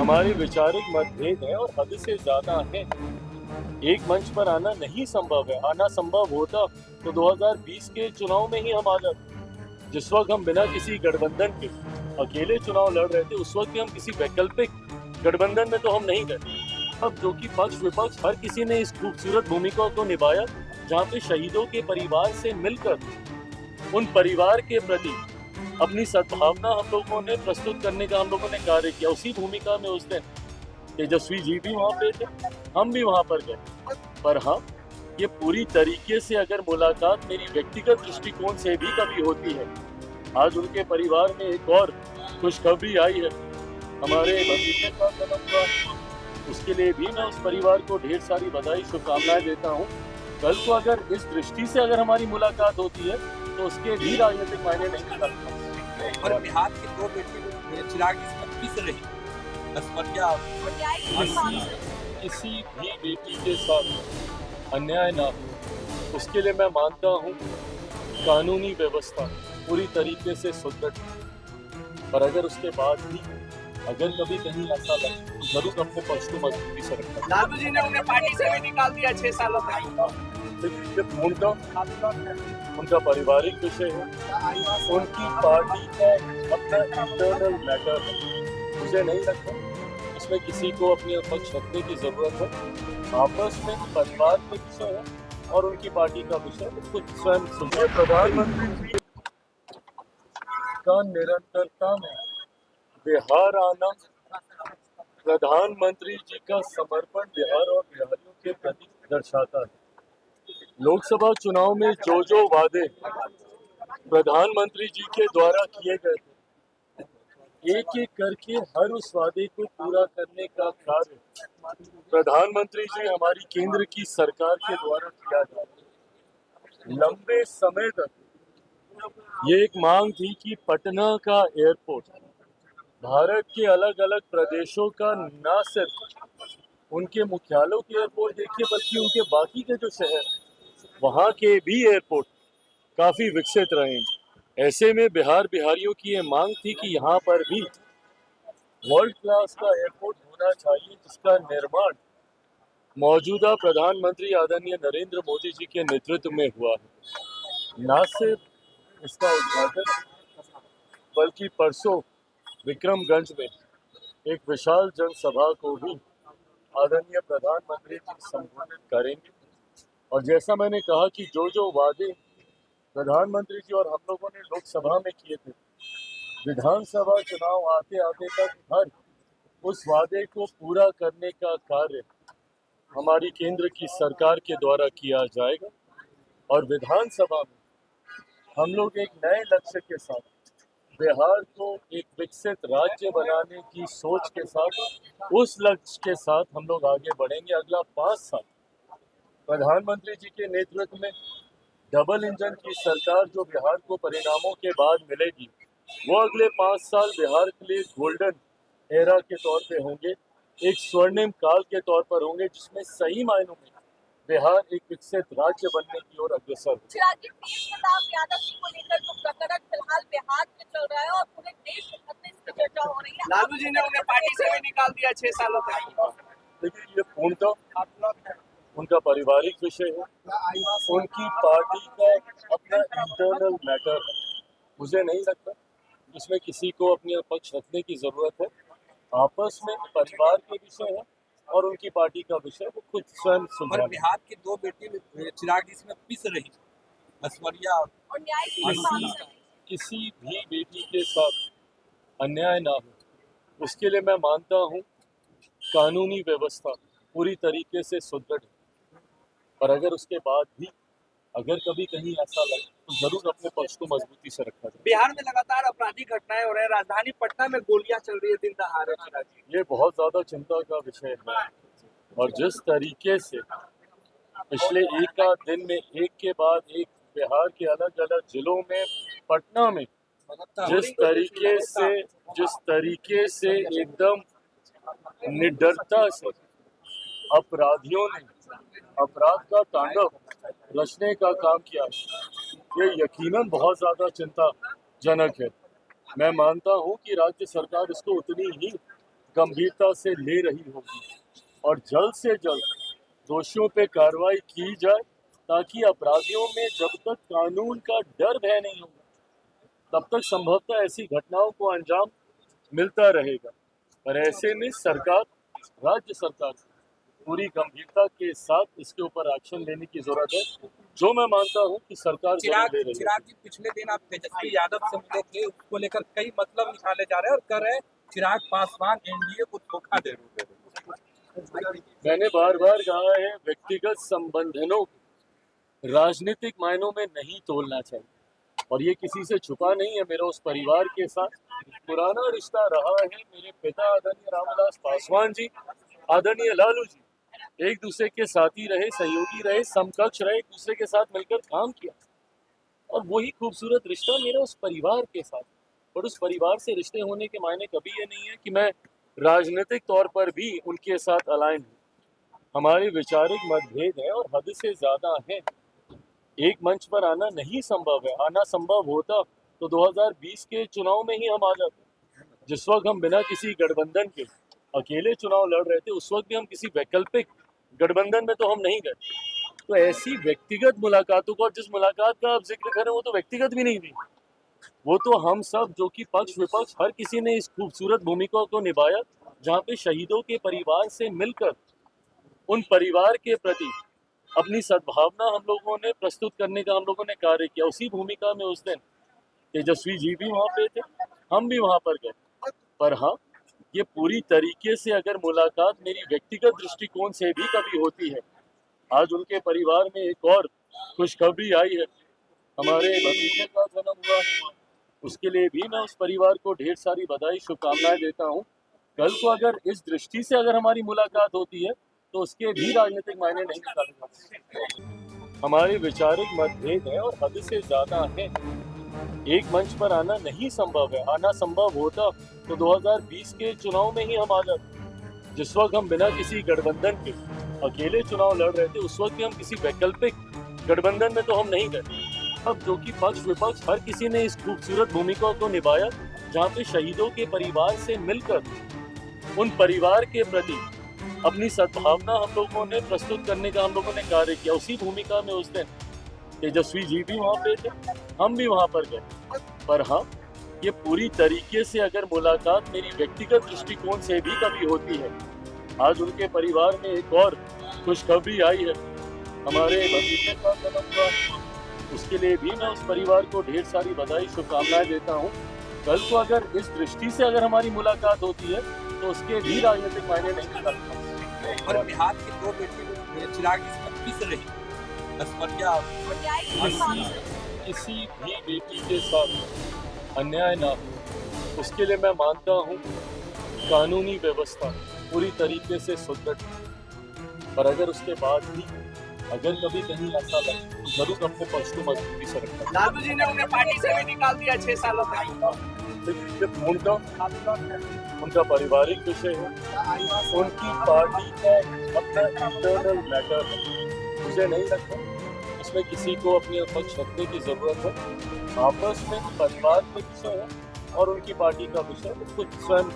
हमारे वैचारिक मतभेद हैं और हद से ज्यादा हैं। एक मंच पर आना नहीं संभव है। आना संभव होता तो 2020 के चुनाव में ही हम आ जाते। जिस वक्त हम बिना किसी गठबंधन के अकेले चुनाव लड़ रहे थे, उस वक्त भी हम किसी वैकल्पिक गठबंधन में तो हम नहीं गए। अब जो कि पक्ष विपक्ष हर किसी ने इस खूबसूरत भूमिका को निभाया, जहाँ पे शहीदों के परिवार से मिलकर उन परिवार के प्रति अपनी सद्भावना हम लोगों ने प्रस्तुत करने का हम लोगों ने कार्य किया। उसी भूमिका में उस दिन तेजस्वी जी भी वहाँ पे थे, हम भी वहाँ पर गए। पर हाँ, ये पूरी तरीके से अगर मुलाकात मेरी व्यक्तिगत दृष्टिकोण से भी कभी होती है, आज उनके परिवार में एक और खुशखबरी आई है, हमारे भतीजे का जन्म हुआ। उसके लिए भी मैं उस परिवार को ढेर सारी बधाई शुभकामनाएं देता हूँ। कल को अगर इस दृष्टि से अगर हमारी मुलाकात होती है तो उसके भी राजनीतिक मायने नहीं निकलता। और बिहार की दो बेटी चिराग इसमें किस रही किसी भी बेटी के साथ अन्याय ना हो, उसके लिए मैं मानता हूँ कानूनी व्यवस्था पूरी तरीके से सुदृढ़। पर अगर उसके बाद भी अगर कभी कहीं ऐसा लगे तो जरूर अपने पक्ष को मजबूती से रखना। लालू जी ने उन्हें पार्टी से भी निकाल दिया 6 सालों तक। उनका पारिवारिक विषय है, उनकी पार्टी का अपना इंटरनल मैटर है। मुझे नहीं लगता इसमें किसी को अपने पक्ष रखने की जरूरत है। आपस में परिवार के विषय है और उनकी पार्टी का विषय खुद स्वयं सुनिए। प्रधानमंत्री का निरंतरता में बिहार आना, प्रधानमंत्री जी का समर्पण बिहार और बिहारियों के प्रति दर्शाता है। लोकसभा चुनाव में जो वादे प्रधानमंत्री जी के द्वारा किए गए थे, एक एक करके हर उस वादे को पूरा करने का कार्य प्रधानमंत्री जी हमारी केंद्र की सरकार के द्वारा किया जा रहा है। लंबे समय तक ये एक मांग थी कि पटना का एयरपोर्ट भारत के अलग अलग प्रदेशों का न सिर्फ उनके मुख्यालयों के एयरपोर्ट देखिए, बल्कि उनके बाकी के जो शहर वहाँ के भी एयरपोर्ट काफी विकसित रहे हैं। ऐसे में बिहार बिहारियों की ये मांग थी कि यहाँ पर भी वर्ल्ड क्लास का एयरपोर्ट होना चाहिए, जिसका निर्माण मौजूदा प्रधानमंत्री आदरणीय नरेंद्र मोदी जी के नेतृत्व में हुआ है। न सिर्फ इसका उद्घाटन बल्कि परसों विक्रमगंज में एक विशाल जनसभा को भी आदरणीय प्रधानमंत्री जी संबोधित करेंगे। और जैसा मैंने कहा कि जो वादे प्रधानमंत्री जी और हम लोगों ने लोकसभा में किए थे, विधानसभा चुनाव आते आते तक हर उस वादे को पूरा करने का कार्य हमारी केंद्र की सरकार के द्वारा किया जाएगा। और विधानसभा में हम लोग एक नए लक्ष्य के साथ बिहार को एक विकसित राज्य बनाने की सोच के साथ, उस लक्ष्य के साथ हम लोग आगे बढ़ेंगे। अगला 5 साल प्रधानमंत्री जी के नेतृत्व में डबल इंजन की सरकार जो बिहार को परिणामों के बाद मिलेगी, वो अगले 5 साल बिहार के लिए गोल्डन एरा के तौर पे होंगे, एक स्वर्णिम काल के तौर पर होंगे, जिसमें सही मायनों में बिहार एक विकसित राज्य बनने की ओर अग्रसर है। यादव जी को लेकर जो प्रकरण फिलहाल बिहार में चल रहा है और पूरे देश में इसकी चर्चा हो रही है, लालू जी ने उन्हें पार्टी से भी निकाल दिया 6 सालों तक। देखिए, ये पूर्णतः उनका पारिवारिक विषय है, उनकी पार्टी का अपना इंटरनल मैटर है। मुझे नहीं लगता इसमें किसी को अपने पक्ष रखने की जरूरत है। आपस में परिवार के विषय है और उनकी पार्टी का विषय वो खुद स्वयं और बिहार की दो बेटी चिराग इसमें पिस रही ऐश्वर्या और न्याय की किसी भी बेटी के साथ अन्याय ना हो, उसके लिए मैं मानता हूँ कानूनी व्यवस्था पूरी तरीके से सुदृढ़। पर अगर उसके बाद भी अगर कभी कहीं ऐसा लगे तो जरूर अपने पक्ष को मजबूती से रखना चाहिए। बिहार में लगातार आपराधिक घटनाएं हो रहे हैं, राजधानी पटना में गोलियां चल रही है दिन दहाड़े। ये बहुत ज्यादा चिंता का विषय है। और जिस तरीके से पिछले एक आध दिन में एक के बाद एक बिहार के अलग अलग जिलों में, पटना में जिस तरीके से एकदम निडरता से अपराधियों ने अपराध का तांडव रचने का काम किया, ये यकीनन बहुत ज्यादा चिंताजनक है। मैं मानता हूं कि राज्य सरकार इसको उतनी ही गंभीरता से ले रही होगी और जल्द से जल्द दोषियों पे कार्रवाई की जाए, ताकि अपराधियों में जब तक कानून का डर भय नहीं होगा तब तक संभवतः ऐसी घटनाओं को अंजाम मिलता रहेगा। पर ऐसे में सरकार, राज्य सरकार पूरी गंभीरता के साथ इसके ऊपर एक्शन लेने की जरूरत है, जो मैं मानता हूँ कि सरकार जरूर ले रही है। चिराग जी, पिछले दिन आप तेजस्वी यादव से मिले थे, उसको लेकर कई मतलब निकाले जा रहे हैं और कह रहे हैं चिराग पासवान एनडीए को धोखा दे रहे हैं। मैंने बार बार कहा है, व्यक्तिगत संबंधों को राजनीतिक मायनों में नहीं तोलना चाहिए, और ये किसी से छुपा नहीं है। मेरा उस परिवार के साथ पुराना रिश्ता रहा है। मेरे पिता आदरणीय रामविलास पासवान जी, आदरणीय लालू जी एक दूसरे के साथी रहे, सहयोगी रहे, समकक्ष रहे, एक दूसरे के साथ मिलकर काम किया, और वही खूबसूरत रिश्ता मेरा उस परिवार के साथ। और उस परिवार से रिश्ते होने के मायने कभी ये नहीं है कि मैं राजनीतिक तौर पर भी उनके साथ अलाइन हूँ। हमारे वैचारिक मतभेद है और हद से ज्यादा है। एक मंच पर आना नहीं संभव है। आना संभव होता तो 2020 के चुनाव में ही हम आ जाते। जिस वक्त हम बिना किसी गठबंधन के अकेले चुनाव लड़ रहे थे, उस वक्त भी हम किसी वैकल्पिक गठबंधन में तो हम नहीं गए। तो ऐसी व्यक्तिगत मुलाकातों को, और जिस मुलाकात का आप जिक्र करें वो तो व्यक्तिगत भी नहीं थी, वो तो हम सब जो कि पक्ष विपक्ष हर किसी ने इस खूबसूरत भूमिका को निभाया, जहाँ पे शहीदों के परिवार से मिलकर उन परिवार के प्रति अपनी सद्भावना हम लोगों ने प्रस्तुत करने का हम लोगों ने कार्य किया। उसी भूमिका में उस दिन तेजस्वी जी भी वहाँ पे थे, हम भी वहाँ पर गए। पर हाँ, ये पूरी तरीके से अगर मुलाकात मेरी व्यक्तिगत दृष्टिकोण से भी कभी होती है, आज उनके परिवार में एक और खुशखबरी आई है, हमारे भतीजे का जन्म हुआ है, उसके लिए भी मैं उस परिवार को ढेर सारी बधाई, शुभकामनाएं देता हूँ। कल को अगर इस दृष्टि से अगर हमारी मुलाकात होती है तो उसके भी राजनीतिक मायने नहीं निकाले जा सकते। हमारे वैचारिक मतभेद है और हद से ज्यादा है। एक मंच पर आना नहीं संभव है। आना संभव होता तो 2020 के चुनाव में ही हम आ जाते। जिस वक्त हम बिना किसी गठबंधन के अकेले चुनाव लड़ रहे थे, उस वक्त भी हम किसी वैकल्पिक गठबंधन में तो हम नहीं गए। अब जो कि पक्ष विपक्ष हर किसी ने इस खूबसूरत भूमिका को निभाया, जहाँ पे शहीदों के परिवार से मिलकर उन परिवार के प्रति अपनी सद्भावना हम लोगों ने प्रस्तुत करने का हम लोगों ने कार्य किया। उसी भूमिका में उस दिन तेजस्वी जी भी वहाँ पे थे, हम भी वहाँ पर गए। पर हाँ, ये पूरी तरीके से अगर मुलाकात मेरी व्यक्तिगत दृष्टिकोण से भी कभी होती है, आज उनके परिवार में एक और खुशखबरी आई है, हमारे भतीजे का जन्म हुआ है, उसके लिए भी मैं उस परिवार को ढेर सारी बधाई, शुभकामनाएं देता हूँ। कल को अगर इस दृष्टि से अगर हमारी मुलाकात होती है तो उसके भी राजनीतिक मायने नहीं निकलते। और बिहार की दो बेटी चिराग इसमें किस रही क्या किसी भी बेटी के साथ अन्याय ना हो, उसके लिए मैं मानता हूँ कानूनी व्यवस्था पूरी तरीके से सुदृढ़। पर अगर उसके बाद भी अगर कभी कहीं ऐसा लगे तो जरूर अपने पक्ष को मजबूती से रखना। लालू जी ने उन्हें पार्टी से भी निकाल दिया 6 सालों तक। उनका पारिवारिक विषय है, उनकी पार्टी का अपना इंटरनल मैटर है। मुझे नहीं लगता उसमें किसी को अपने पक्ष रखने की जरूरत है। आपस में परिवार के विषय है और उनकी पार्टी का विषय खुद स्वयं